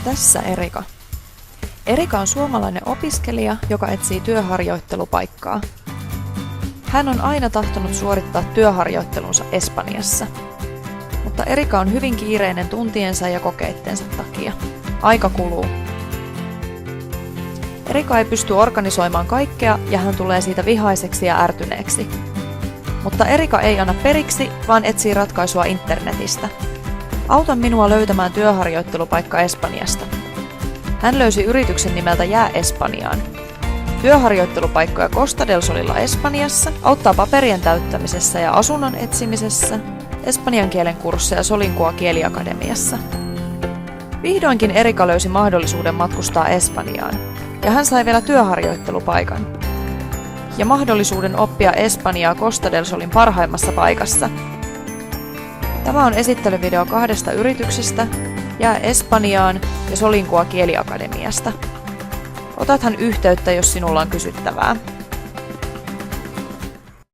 Tässä Erika. Erika on suomalainen opiskelija, joka etsii työharjoittelupaikkaa. Hän on aina tahtonut suorittaa työharjoittelunsa Espanjassa. Mutta Erika on hyvin kiireinen tuntiensa ja kokeittensa takia. Aika kuluu. Erika ei pysty organisoimaan kaikkea ja hän tulee siitä vihaiseksi ja ärtyneeksi. Mutta Erika ei anna periksi, vaan etsii ratkaisua internetistä. Auta minua löytämään työharjoittelupaikka Espanjasta. Hän löysi yrityksen nimeltä Jää Espanjaan. Työharjoittelupaikkoja Costa del Solilla Espanjassa, auttaa paperien täyttämisessä ja asunnon etsimisessä, espanjan kielen kursseja Solinkua kieliakademiassa. Vihdoinkin Erika löysi mahdollisuuden matkustaa Espanjaan, ja hän sai vielä työharjoittelupaikan. Ja mahdollisuuden oppia Espanjaa Costa del Solin parhaimmassa paikassa. Tämä on esittelyvideo 2 yrityksestä, Jää Espanjaan ja Solinkua kieliakademiasta. Otathan yhteyttä, jos sinulla on kysyttävää.